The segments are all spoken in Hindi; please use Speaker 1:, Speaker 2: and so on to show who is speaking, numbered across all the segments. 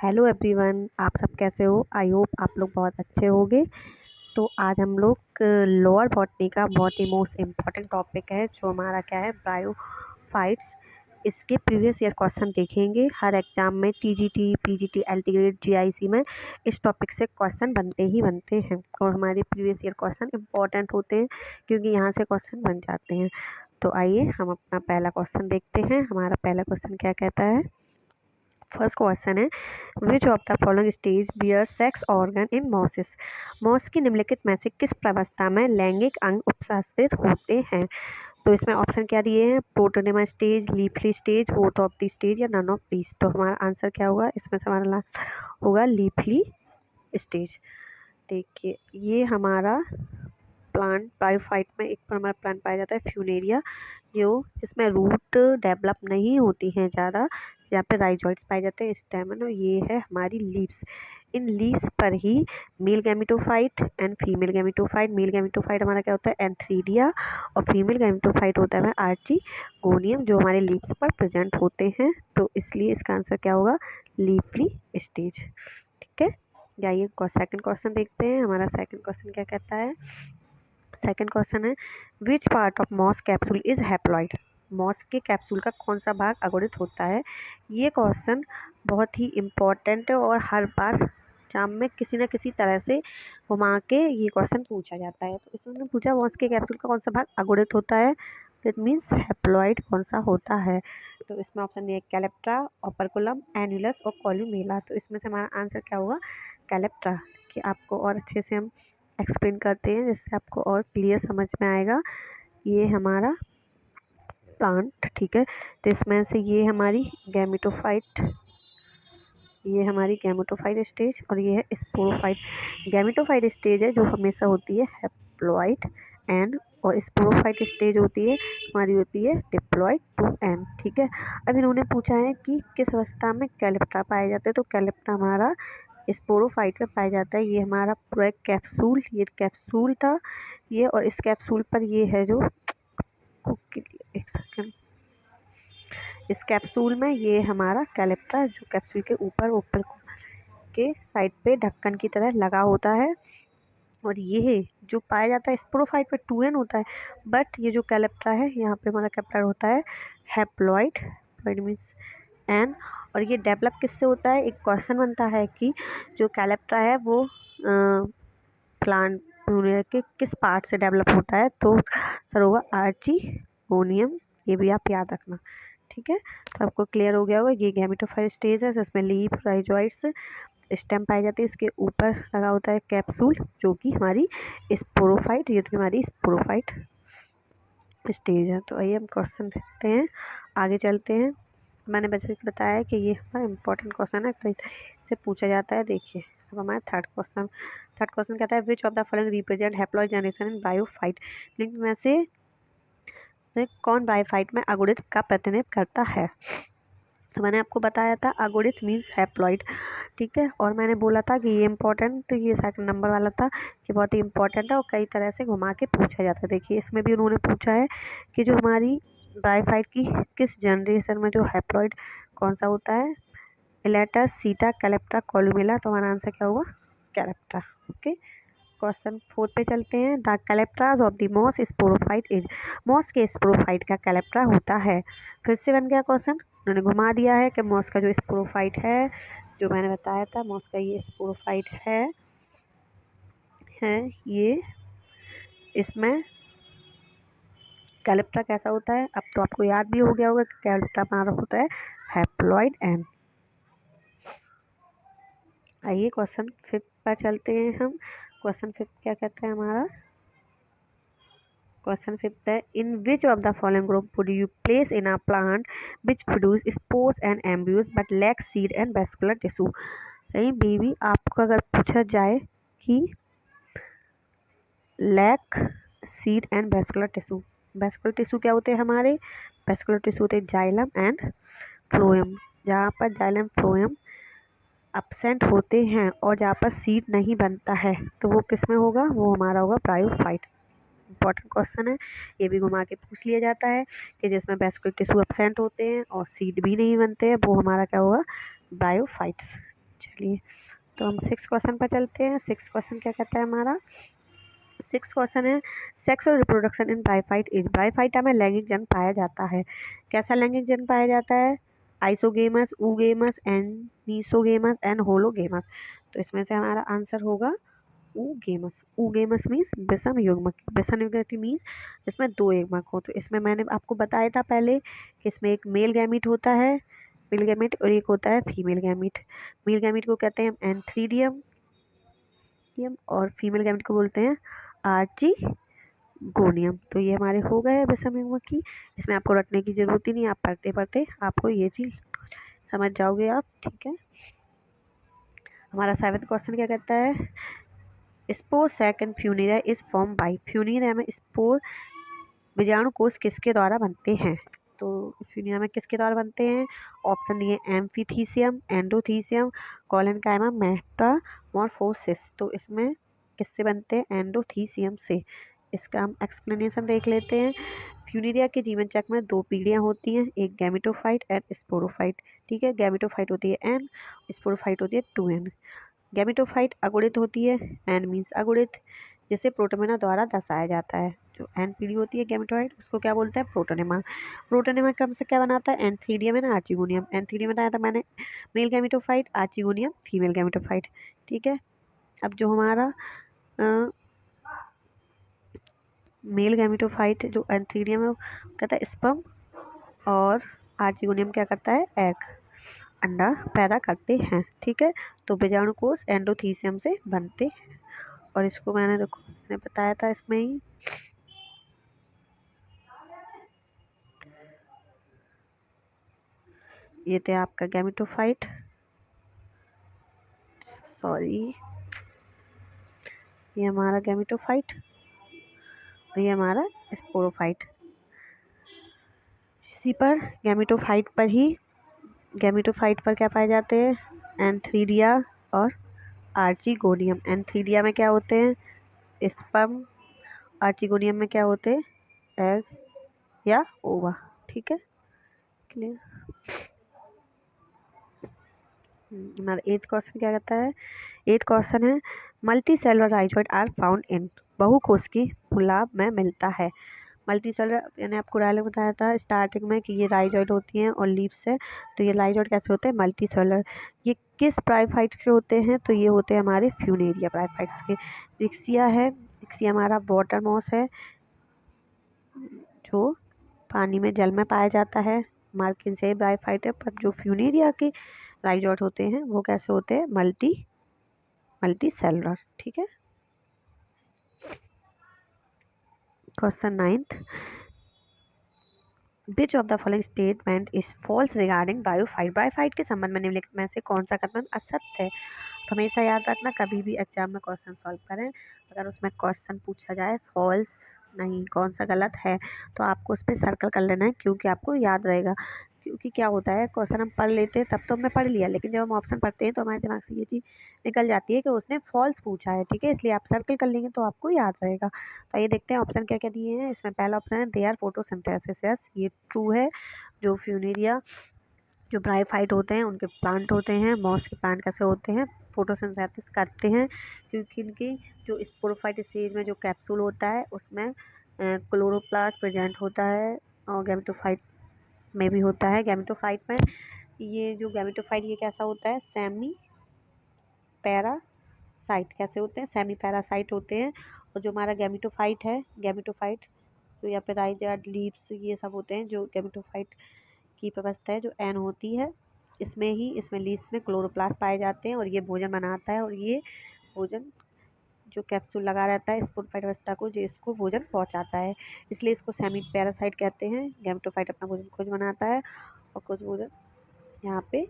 Speaker 1: हेलो एवरीवन, आप सब कैसे हो। आई होप आप लोग बहुत अच्छे होंगे। तो आज हम लोग लोअर बॉटनी का बहुत ही मोस्ट इम्पॉर्टेंट टॉपिक है जो हमारा क्या है, ब्रायोफाइट्स। इसके प्रीवियस ईयर क्वेश्चन देखेंगे। हर एग्जाम में टीजीटी, पीजीटी, एलटीग्रेड, जीआईसी में इस टॉपिक से क्वेश्चन बनते ही बनते हैं और हमारे प्रीवियस ईयर क्वेश्चन इम्पॉर्टेंट होते हैं क्योंकि यहाँ से क्वेश्चन बन जाते हैं। तो आइए हम अपना पहला क्वेश्चन देखते हैं। हमारा पहला क्वेश्चन क्या कहता है। फर्स्ट क्वेश्चन है, which of the following stage bear sex organ in mosses. Moss की निम्नलिखित में से किस प्रावस्था में लैंगिक अंग उपस्थित होते हैं। तो इसमें ऑप्शन क्या दिए हैं, protonema stage, leafy stage, both of the stage या नन ऑफ दीज। तो हमारा आंसर क्या होगा, इसमें से हमारा होगा लीफली स्टेज। देखिए ये हमारा प्लांट ब्रायोफाइट में एक पर हमारा प्लांट पाया जाता है फ्यूनेरिया, जो इसमें रूट डेवलप नहीं होती हैं ज़्यादा, यहाँ पे राइजोइड्स पाए जाते हैं स्टेमन, और ये है हमारी लीव्स। इन लीव्स पर ही male gametophyte and female gametophyte. Male gametophyte हमारा क्या होता है, एंथ्रीडिया, और फीमेल गैमेटोफाइट होता है आर्चिगोनियम, जो हमारे लीव्स पर प्रेजेंट होते हैं। तो इसलिए इसका आंसर क्या होगा, लीफली स्टेज। ठीक है, जाइए सेकंड क्वेश्चन देखते हैं। हमारा सेकंड क्वेश्चन क्या कहता है। सेकंड क्वेश्चन है, which part of moss capsule is haploid. Moss के कैप्सूल का कौन सा भाग अगुणित होता है। ये क्वेश्चन बहुत ही इम्पोर्टेंट है और हर बार एग्जाम में किसी न किसी तरह से घुमा के ये क्वेश्चन पूछा जाता है। तो इसमें पूछा मॉस के कैप्सूल का कौन सा भाग अगुणित होता है, दैट मीन्स हैप्लॉइड कौन सा होता है। तो इसमें ऑप्शन है कैलेप्ट्रा, ओपर्कुलम, एन्युलस और कॉल्यूमेला। तो इसमें से हमारा आंसर क्या होगा, कैलेप्ट्रा। कि आपको और अच्छे से हम एक्सप्लेन करते हैं जिससे आपको और क्लियर समझ में आएगा। ये हमारा प्लांट, ठीक है, तो इसमें से ये हमारी गैमेटोफाइट, ये हमारी गैमेटोफाइट स्टेज और ये है स्पोरोफाइट। गैमेटोफाइट स्टेज है जो हमेशा होती है हैप्लॉइड एंड, और स्पोरोफाइट स्टेज होती है हमारी होती है डिप्लॉइड टू एन। ठीक है, अब इन्होंने पूछा है कि किस अवस्था में कैलेप्टा पाए जाते हैं। तो कैलेप्टा हमारा स्पोरोफाइट में पाया जाता है। ये हमारा पूरा एक कैप्सूल, ये कैप्सूल था ये, और इस कैप्सूल पर ये है जो एक सेकेंड, इस कैप्सूल में ये हमारा कैलेप्टा जो कैप्सूल के ऊपर के साइड पे ढक्कन की तरह लगा होता है, और ये जो पाया जाता है स्पोरोफाइट पे 2n होता है, बट ये जो कैलेप्टा है यहाँ पे हमारा कैप्टा होता है हैप्लॉइड, मीन्स एन। और ये डेवलप किससे होता है, एक क्वेश्चन बनता है कि जो कैलेप्टा है वो प्लांट के किस पार्ट से डेवलप होता है। तो सर होगा आर्चिगोनियम, ये भी आप याद रखना। ठीक है, तो आपको क्लियर हो गया होगा। ये गैमेटोफाइट स्टेज है जिसमें लीफ, राइजोइड्स, स्टेम पाई जाती है। इसके ऊपर लगा होता है कैप्सूल जो कि हमारी स्पोरोफाइट, ये तो हमारी स्पोरोफाइट स्टेज है। तो आइए हम क्वेश्चन देखते हैं, आगे चलते हैं। मैंने वैसे बताया कि ये हमारा इंपॉर्टेंट क्वेश्चन है, तो इससे पूछा जाता है। देखिए अब हमारा थर्ड क्वेश्चन कहता है, which of the following represent haploid generation in bryophyte. Link में से कौन ब्रायोफाइट में अगुणित का प्रतिनिधित्व करता है। तो मैंने आपको बताया था अगुणित मीन्स हैप्लॉइड, ठीक है, और मैंने बोला था कि ये इंपॉर्टेंट, तो ये सेकंड नंबर वाला था कि बहुत ही इंपॉर्टेंट है और कई तरह से घुमा के पूछा जाता है। देखिए इसमें भी उन्होंने पूछा है कि जो हमारी ब्रायोफाइट की किस जनरेशन में जो हैप्लॉइड कौन सा होता है, इलेटस, सीटा, कैलेप्टा, कॉलुमेला। तो हमारा आंसर क्या होगा, कैलेप्टा। ओके, क्वेश्चन 4 पे चलते हैं। The calyptras of the moss sporophyte is. Moss के स्पोरोफाइट का कैलेप्ट्रा होता है। फिर से बन गया क्वेश्चन, उन्होंने घुमा दिया है कि मॉस का जो स्पोरोफाइट है, जो मैंने बताया था मॉस का ये स्पोरोफाइट है ये, इसमें कैलेप्ट्रा कैसा होता है। अब तो आपको याद भी हो गया होगा कि कैलेप्ट्रा हमारा होता है हैप्लॉइड एन। आइए क्वेश्चन 5 पर चलते हैं हम। क्वेश्चन 5 क्या कहता है हमारा, क्वेश्चन 5 है, in which of the following group would you place in a plant which produce spores and embryos but lack seed and vascular tissue. कहीं भी आपको अगर पूछा जाए कि lack seed and vascular tissue, vascular tissue क्या होते हैं हमारे, वेस्कुलर टिश्यू होते हैं जाइलम एंड फ्लोएम। जहाँ पर जाइलम फ्लोएम अपसेंट होते हैं और जहाँ पर सीड नहीं बनता है तो वो किस में होगा, वो हमारा होगा ब्रायोफाइट। इंपॉर्टेंट क्वेश्चन है, ये भी घुमा के पूछ लिया जाता है कि जिसमें वेस्कुलर टिश्यू अपसेंट होते हैं और सीड भी नहीं बनते हैं वो हमारा क्या होगा, ब्रायोफाइट्स। चलिए तो हम 6 क्वेश्चन पर चलते हैं। 6 क्वेश्चन क्या कहता है हमारा? 6 क्वेश्चन है, सेक्स और reproduction in bryophytes. Bryophyta में लैंगिक जन्म पाया जाता है। कैसा लैंगिक जन्म पाया जाता है? Isogamous, oogamous and anisogamous and hologamous. तो इसमें से हमारा आंसर होगा ऊगेमस। ऊगेमस मीन्स विषम युग्मक। विषम युग्मक मीन्स जिसमें 2 युग्मक हो। तो इसमें मैंने आपको बताया था पहले कि इसमें एक मेल गैमीट होता है, मेल गैमीट, और एक होता है फीमेल गैमीट। मेल गैमीट को कहते हैं एंथ्रीडियम और फीमेल गैमीट को बोलते हैं आर्चिगोनियम। तो ये हमारे हो गए विषम युग्मक की। इसमें आपको रटने की जरूरत ही नहीं, आप पढ़ते पढ़ते आपको ये चीज समझ जाओगे आप, ठीक है। हमारा 7th क्वेश्चन क्या कहता है? Spore sac and Funaria is form by. Funaria में स्पोर बीजाणु कोष किसके द्वारा बनते हैं? तो फ्यूनिरिया में किसके द्वारा बनते हैं? ऑप्शन दिए एम्फीथीसियम, एंडोथीसियम, कॉलेनकाइमा, मेटामॉर्फोसिस। तो इसमें किससे बनते हैं? एंडोथीसियम से। इसका हम एक्सप्लेनेशन देख लेते हैं। फ्यूनिरिया के जीवन चक्र में 2 पीढ़ियां होती हैं, एक गैमेटोफाइट एंड स्पोरोफाइट। ठीक है, गैमेटोफाइट होती है एन, स्पोरोफाइट होती है 2n। गैमेटोफाइट अगुणित होती है, एन मीन्स अगुणित, जिसे प्रोटोनेमा द्वारा दर्शाया जाता है। जो एन पीढ़ी होती है गैमेटोफाइट, उसको क्या बोलते हैं? प्रोटोनेमा। प्रोटोनेमा क्रम से क्या बनाता है? एंथीडियम एंड आर्चिगोनियम। एंथीडियम बताया था मैंने male gametophyte, archegonium female gametophyte. ठीक है, अब जो हमारा मेल गैमेटोफाइट जो एंथीडियम है वो कहता है स्पर्म, और आर्चिगोनियम क्या करता है? एग, अंडा पैदा करते हैं। ठीक है, तो बीजाणु कोष एंडोथीसियम से बनते हैं। और इसको मैंने बताया था इसमें ही। ये थे आपका गैमेटोफाइट, सॉरी, ये हमारा गैमेटोफाइट और ये हमारा स्पोरोफाइट। इसी पर गैमेटोफाइट पर क्या पाए जाते हैं? एंथीरिया और आर्चिगोनियम। एंथीरिया में क्या होते हैं? स्पर्म। आर्चिगोनियम में क्या होते हैं? एग या ओवा। ठीक है, क्लियर। हमारा 8th क्वेश्चन क्या कहता है? 8th क्वेश्चन है, multi cellular rhizoid are found in. बहुकोशिकीय पुलाव में मिलता है। मल्टी सेलुलर, मैंने आपको डायलॉग बताया था स्टार्टिंग में कि ये राइजोइड होती हैं और लीव्स है। तो ये राइजोइड कैसे होते हैं? Multi cellular. ये किस ब्रायोफाइट्स के होते हैं? तो ये होते हैं हमारे फ्यूनेरिया ब्रायोफाइट्स के। इक्सिया है, इक्सिया हमारा वाटर मॉस है जो पानी में जल में पाया जाता है। मार्किन ब्रायोफाइट है, पर जो फ्यूनेरिया के राइजोइड होते हैं वो कैसे होते हैं? Multicellular. ठीक है, question 9th, which of the following statement is false regarding bryophyte. Bryophyte के संबंध में निम्नलिखित में से कौन सा कथन असत्य है? तो हमेशा याद रखना, कभी भी एग्जाम में क्वेश्चन सॉल्व करें, अगर उसमें क्वेश्चन पूछा जाए फॉल्स नहीं, कौन सा गलत है, तो आपको उस पर सर्कल कर लेना है, क्योंकि आपको याद रहेगा। क्योंकि क्या होता है, क्वेश्चन हम पढ़ लेते हैं तब तो हमने पढ़ लिया, लेकिन जब हम ऑप्शन पढ़ते हैं तो हमारे दिमाग से ये चीज़ निकल जाती है कि उसने फॉल्स पूछा है। ठीक है, इसलिए आप सर्कल कर लेंगे तो आपको याद रहेगा। तो ये देखते हैं ऑप्शन क्या क्या दिए हैं। इसमें पहला ऑप्शन है दे आर फोटोसिंथेसिस। यस, ये ट्रू है। जो फ्यूनेरिया जो ब्रायोफाइट होते हैं उनके प्लांट होते हैं। मॉस के प्लांट कैसे होते हैं? फोटोसिंथेसिस करते हैं, क्योंकि इनकी जो स्पोरोफाइट स्टेज में जो कैप्सूल होता है उसमें क्लोरोप्लास्ट प्रेजेंट होता है, और गैमेटोफाइट में भी होता है। गैमेटोफाइट में ये जो गैमेटोफाइट ये कैसा होता है? Semi parasite. कैसे होते हैं? सेमी पैरासाइट होते हैं। और जो हमारा गैमेटोफाइट तो या फिर राइजोइड, लीव्स, ये सब होते हैं जो गैमेटोफाइट की व्यवस्था है जो एन होती है। इसमें लीव्स में क्लोरोप्लास्ट पाए जाते हैं और ये भोजन बनाता है, और ये भोजन जो कैप्सूल लगा रहता है स्पोरोफाइट अवस्था को, जो इसको भोजन पहुंचाता है, इसलिए इसको सेमी पैरासाइट कहते हैं। गैमेटोफाइट अपना भोजन खुद बनाता है और कुछ भोजन यहाँ पे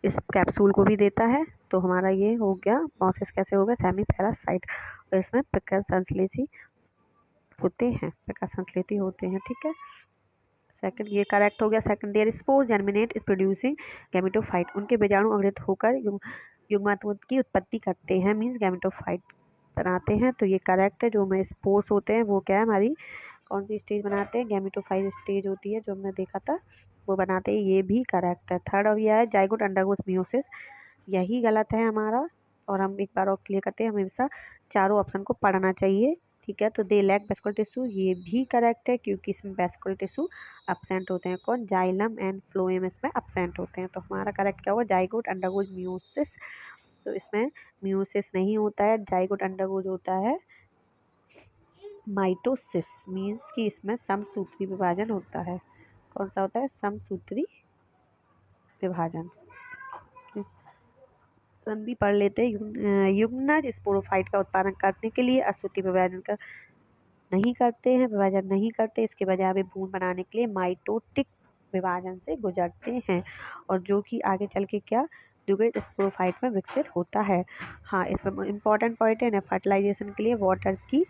Speaker 1: इस कैप्सूल को भी देता है। तो हमारा ये हो गया प्रोसेस कैसे होगा? Semi parasite. और इसमें प्रकाश संश्लेषी होते हैं। ठीक है, सेकंड ये करेक्ट हो गया। Second, there spore germinate is producing gametophyte. उनके बीजाणु अंकुरित होकर युग्माणुत्व की उत्पत्ति करते हैं, मीन्स गैमेटोफाइट बनाते हैं। तो ये करेक्ट है। जो में स्पोर्स होते हैं वो क्या है हमारी, कौन सी स्टेज बनाते हैं? गैमेटोफाइट स्टेज होती है जो हमने देखा था, वो बनाते हैं। ये भी करेक्ट है। थर्ड और यह है जाइगोट अंडरगोस मियोसिस। यही गलत है हमारा। और हम एक बार और क्लियर करते हैं, हमेशा चारों ऑप्शन को पढ़ना चाहिए। ठीक है, तो दे लैक वेस्कुलर टिश्यू ये भी करेक्ट है, क्योंकि इसमें वेस्कुलर टिश्यू अपसेंट होते हैं। कौन? जाइलम एंड फ्लोएम इसमें अपसेंट होते हैं। तो हमारा करेक्ट क्या होगा? Zygote undergoes meiosis. तो इसमें म्यूसिस नहीं होता है, जाइगोट अंडरगोज होता है माइटोसिस। मीन्स कि इसमें समसूत्री विभाजन होता है। कौन सा होता है? समसूत्री विभाजन। हम भी पढ़ लेते हैं। युग्मनज स्पोरोफाइट का उत्पादन करने के लिए असूत्री विभाजन का नहीं करते हैं, विभाजन नहीं करते, इसके बजाय वे भ्रूण बनाने के लिए माइटोटिक विभाजन से गुजरते हैं, और जो कि आगे चल के क्या द्विगुणित स्पोरोफाइट में विकसित होता है। हाँ, इसमें इम्पॉर्टेंट पॉइंट है, फर्टिलाइजेशन के लिए वाटर की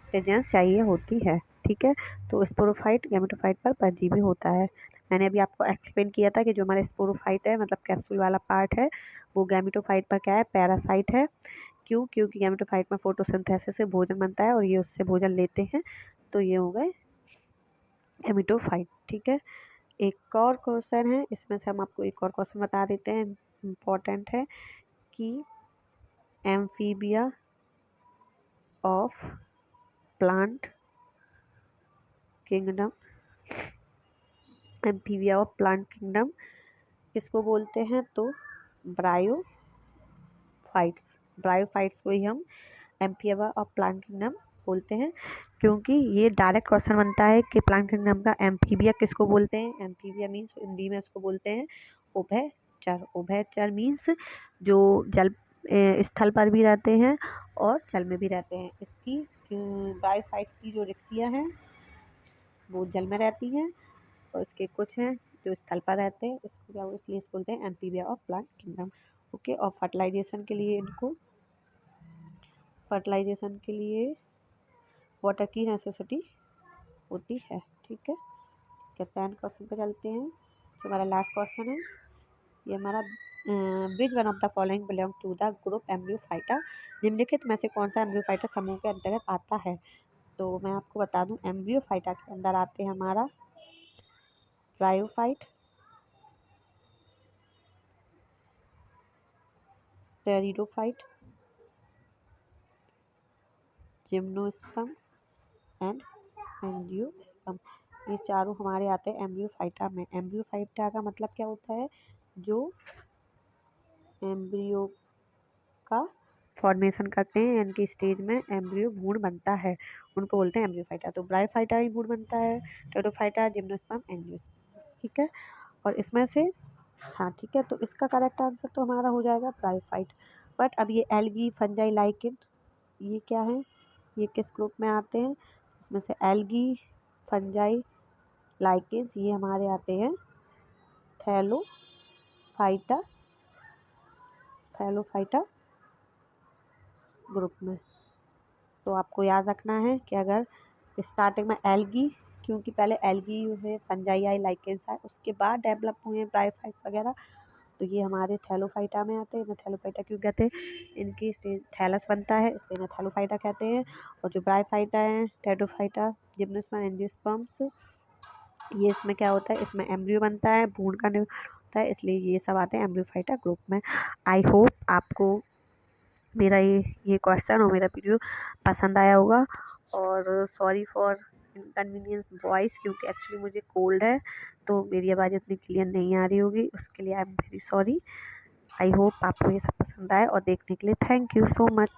Speaker 1: प्रेजेंस चाहिए होती है। ठीक है, तो स्पोरोफाइट गैमेटोफाइट पर परजीवी होता है। मैंने अभी आपको एक्सप्लेन किया था कि जो हमारा स्पोरोफाइट है, मतलब कैप्सूल वाला पार्ट है, वो गैमेटोफाइट पर क्या है? पैरासाइट है। क्यों? क्योंकि गैमेटोफाइट में फोटोसिंथेसिस से भोजन बनता है और ये उससे भोजन लेते हैं, तो ये हो गए गैमेटोफाइट। ठीक है, एक और क्वेश्चन है, इसमें से हम आपको एक और क्वेश्चन बता देते हैं, इम्पोर्टेंट है कि amphibia of plant kingdom, amphibia of plant kingdom किसको बोलते हैं? तो ब्रायोफाइट्स। ब्रायोफाइट्स को ही हम एम्फीबिया ऑफ प्लांट किंगडम बोलते हैं, क्योंकि ये डायरेक्ट क्वेश्चन बनता है कि प्लांट किंगडम का एम्फीबिया किसको बोलते हैं। एम्फीबिया मीन्स हिंदी में उसको बोलते हैं उभयचर। उभयचर मीन्स जो जल स्थल पर भी रहते हैं और जल में भी रहते हैं। इसकी ब्रायोफाइट्स की जो रिक्सियाँ हैं वो जल में रहती हैं, और इसके कुछ हैं जो स्थल पर रहते हैं, इसको क्या इसलिए इसको बोलते हैं amphibia of plant kingdom. Okay, और फर्टिलाइजेशन के लिए इनको फर्टिलाइजेशन के लिए वाटर की नेसेसिटी होती है। ठीक है, सेकंड क्वेश्चन पे चलते हैं, जो हमारा लास्ट क्वेश्चन है। ये हमारा which one of the following belong to the group embryophyta. निम्नलिखित में से कौन सा एम्ब्रियोफाइटा समूह के अंतर्गत आता है? तो मैं आपको बता दूं, एम्ब्रियोफाइटा के अंदर आते हैं हमारा bryophyte, pteridophyte, gymnosperm and angiosperm. ये चारों हमारे आते हैं एम्ब्रियोफाइटा में। एम्ब्रियोफाइटा का मतलब क्या होता है? जो एम्ब्रियो का फॉर्मेशन करते हैं, यानी कि स्टेज में एम्ब्रियो भ्रूण बनता है, उनको बोलते हैं एम्ब्रियोफाइटा। तो ब्रायोफाइटा ही भ्रूण बनता है, टेरिडोफाइटा, जिम्नोस्पर्म, एंजियोस्पर्म। ठीक है, और इसमें से हाँ ठीक है, तो इसका करेक्ट आंसर तो हमारा हो जाएगा ब्रायोफाइट। बट अब ये एल्गी, फंजाई, लाइकेन, ये क्या है? ये किस ग्रुप में आते हैं? इसमें से एल्गी, फंजाई, लाइकेन्स ये हमारे आते हैं थैलोफाइटा, थैलोफाइटा ग्रुप में। तो आपको याद रखना है कि अगर स्टार्टिंग में एल्गी, क्योंकि पहले एल्गी है, फंजाई आई, लाइकेन्स आए, उसके बाद डेवलप हुए हैं ब्रायोफाइट्स वगैरह, तो ये हमारे थैलोफाइटा में आते हैं। इन्हें थैलोफाइटा क्यों कहते हैं? इनकी थैलस बनता है, इसलिए इन्हें थैलोफाइटा कहते हैं। और जो ब्रायोफाइटा है, टेरिडोफाइटा, जिम्नोस्पर्म, एंजियोस्पर्म्स, ये इसमें क्या होता है? इसमें एम्ब्रियो बनता है, भ्रूण का निर्माण होता है, इसलिए ये सब आते हैं एम्ब्रियोफाइटा ग्रुप में। आई होप आपको मेरा ये क्वेश्चन और मेरा वीडियो पसंद आया होगा। और सॉरी फॉर इनकन्वीनियंस वॉइस, क्योंकि एक्चुअली मुझे कोल्ड है, तो मेरी आवाज़ इतनी क्लियर नहीं आ रही होगी, उसके लिए I am very sorry. I hope आपको ये सब पसंद आए, और देखने के लिए थैंक यू सो मच।